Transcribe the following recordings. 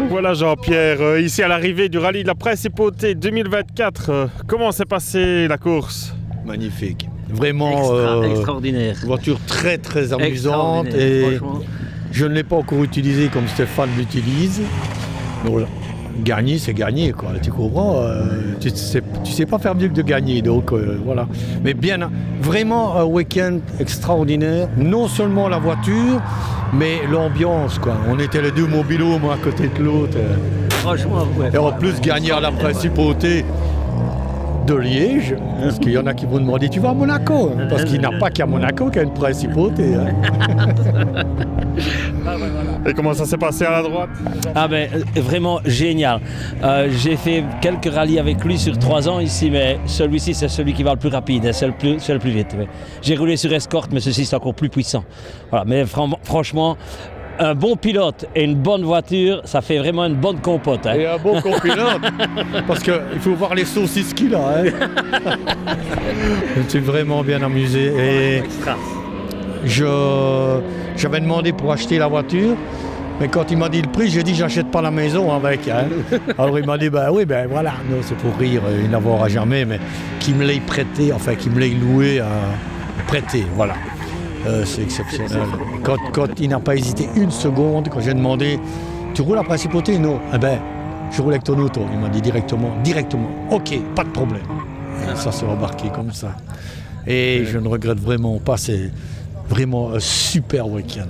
Voilà Jean-Pierre, ici à l'arrivée du rallye de la Principauté 2024, comment s'est passée la course? Magnifique, vraiment extraordinaire. Voiture très amusante et je ne l'ai pas encore utilisée comme Stéphane l'utilise. Voilà. Gagner, c'est gagner, quoi. Tu comprends, tu sais pas faire mieux que de gagner, donc voilà. Mais bien, vraiment un week-end extraordinaire. Non seulement la voiture, mais l'ambiance, quoi. On était les deux mobilos, moi à côté de l'autre. Franchement, ouais. Et en plus, gagner à la Principauté de Liège, parce qu'il y en a qui vont demander, tu vas à Monaco? Parce qu'il n'y a pas qu'à Monaco qu'il y a une Principauté. Et comment ça s'est passé à la droite? Ah ben vraiment génial. J'ai fait quelques rallyes avec lui sur 3 ans ici, mais celui-ci c'est celui qui va le plus rapide, c'est le plus vite. Ouais. J'ai roulé sur Escort, mais ceci c'est encore plus puissant. Voilà, mais franchement, un bon pilote et une bonne voiture, ça fait vraiment une bonne compote. Hein. Et un bon copilote, parce qu'il faut voir les saucisses qu'il a. Hein. Je me suis vraiment bien amusé. Et j'avais demandé pour acheter la voiture, mais quand il m'a dit le prix, j'ai dit j'achète pas la maison avec. Hein. Alors il m'a dit ben oui, ben voilà, non, c'est pour rire, il n'aura jamais, mais qu'il me l'ait prêté, enfin qu'il me l'ait loué, prêté, voilà. C'est exceptionnel. Quand il n'a pas hésité une seconde, quand j'ai demandé tu roules à Principauté? Non. Eh ben, je roule avec ton auto. Il m'a dit directement, ok, pas de problème. Et ça s'est embarqué comme ça. Et je ne regrette vraiment pas, c'est vraiment un super week-end.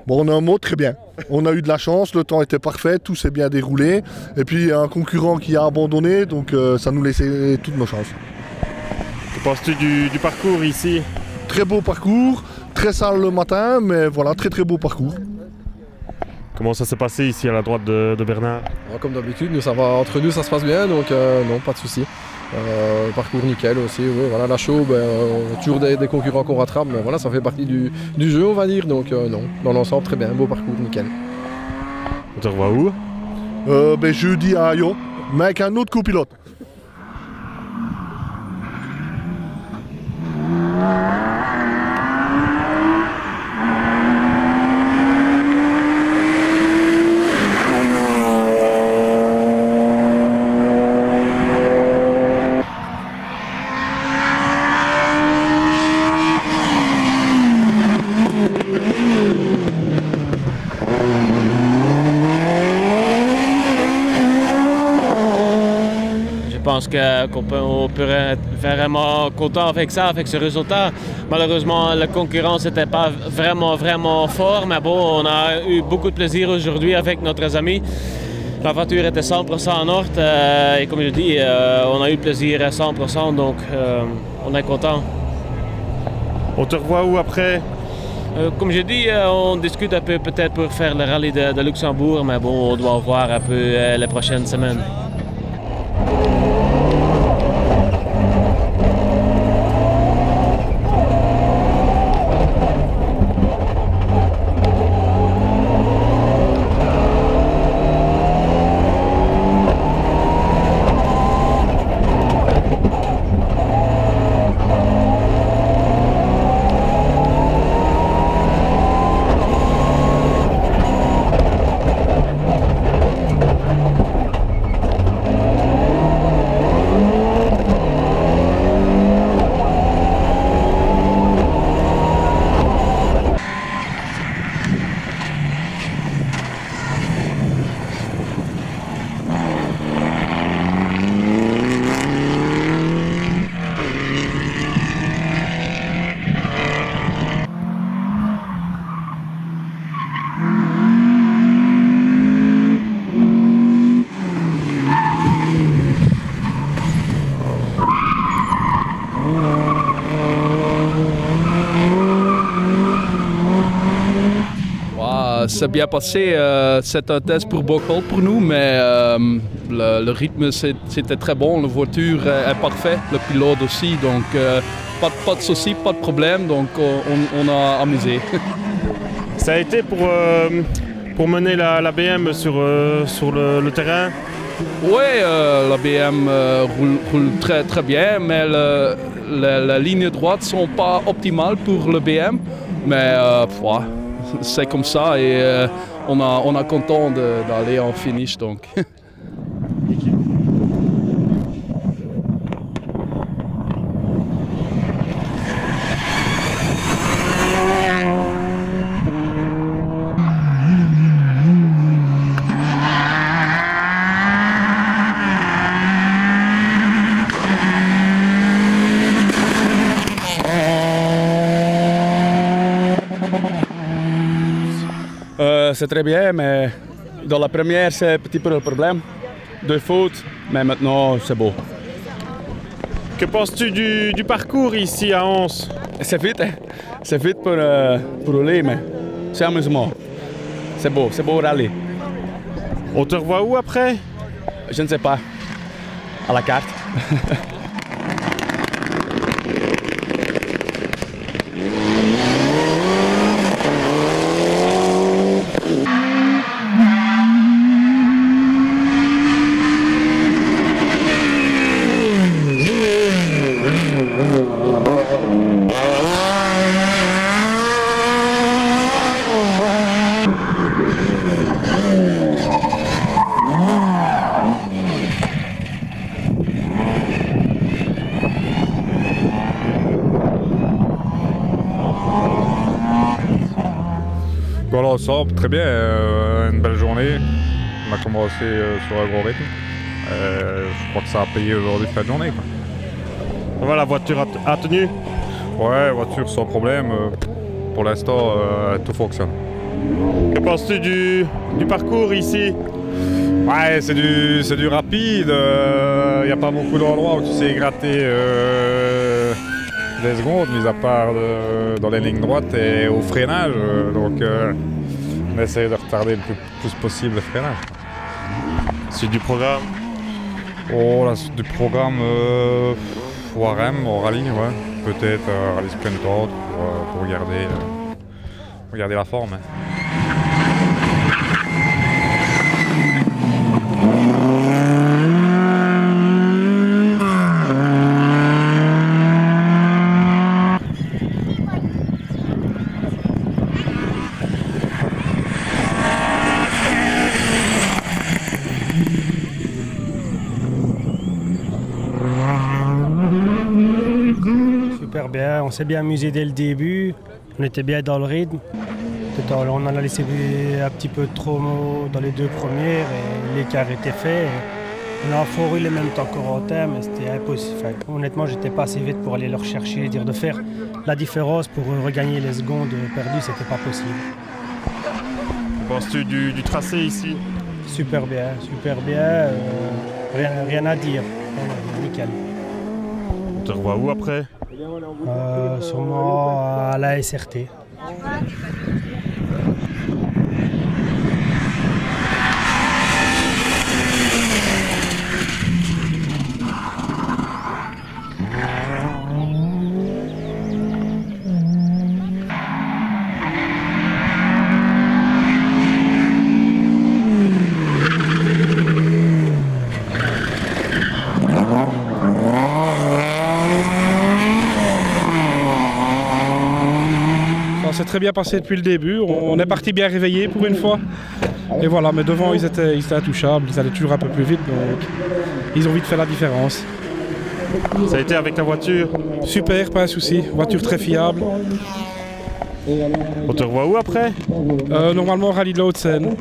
Bon, on a un mot très bien. On a eu de la chance, le temps était parfait, tout s'est bien déroulé. Et puis un concurrent qui a abandonné, donc ça nous laissait toutes nos chances. Que penses-tu du parcours ici? Très beau parcours, très sale le matin, mais voilà, très beau parcours. Comment ça s'est passé ici à la droite de Bernard? Comme d'habitude, entre nous ça se passe bien, donc non, pas de souci. Parcours nickel aussi, oui, voilà, la show, toujours des concurrents qu'on rattrape, mais voilà, ça fait partie du jeu, on va dire, donc non, dans l'ensemble, très bien, beau parcours, nickel. On te revoit où? Jeudi à Ayo, mais avec un autre copilote. Je pense qu'on peut être vraiment content avec ça, avec ce résultat. Malheureusement, la concurrence n'était pas vraiment fort, mais bon, on a eu beaucoup de plaisir aujourd'hui avec notre amis. La voiture était 100% en ordre et comme je dis, on a eu le plaisir à 100%, donc on est content. On te revoit où après? Comme j'ai dit, on discute un peu peut-être pour faire le rallye de Luxembourg, mais bon, on doit voir un peu les prochaines semaines. C'est bien passé, c'est un test pour Bocholt pour nous, mais le rythme c'était très bon, la voiture est parfaite, le pilote aussi, donc pas de soucis, pas de problème, donc on a amusé. Ça a été pour mener la BM sur le terrain? Oui, la BM roule très très bien, mais les lignes droites ne sont pas optimales pour le BM, mais c'est comme ça et on est content d'aller en finish donc. C'est très bien, mais dans la première, c'est un petit peu le problème. 2 fautes, mais maintenant, c'est beau. Que penses-tu du parcours ici à Anse? C'est vite, hein? C'est vite pour rouler, mais c'est amusement. C'est beau rallye. On te revoit où après? Je ne sais pas. À la carte. Dans l'ensemble, très bien, une belle journée. On a commencé sur un gros rythme. Je crois que ça a payé aujourd'hui fin de journée, quoi. Voilà, la voiture a tenu? Ouais, voiture sans problème. Pour l'instant, tout fonctionne. Que penses-tu du parcours ici? Ouais, c'est du rapide. Il n'y a pas beaucoup d'endroits où tu sais gratter des secondes, mis à part dans les lignes droites et au freinage. Donc on essaie de retarder le plus possible le freinage. C'est du programme? Oh, la suite du programme, Warem, au rallye, ouais. Peut-être rallye sprint autre pour garder la forme. Super bien, on s'est bien amusé dès le début, on était bien dans le rythme. On en a laissé un petit peu trop dans les 2 premières et l'écart était fait. On a fort eu les mêmes temps qu'Corentin, mais c'était impossible. Enfin, honnêtement, j'étais pas assez vite pour aller leur chercher, dire de faire la différence pour regagner les secondes perdues, c'était pas possible. Que penses-tu du tracé ici? Super bien, rien à dire. Nickel. On te revoit où après? Sûrement à la SRT. Ça s'est très bien passé depuis le début, on est parti bien réveillé pour une fois. Et voilà, mais devant ils étaient intouchables, ils allaient toujours un peu plus vite, donc ils ont vite fait la différence. Ça a été avec la voiture? Super, pas un souci, voiture très fiable. On te revoit où après? Normalement rallye de la Haute-Seine.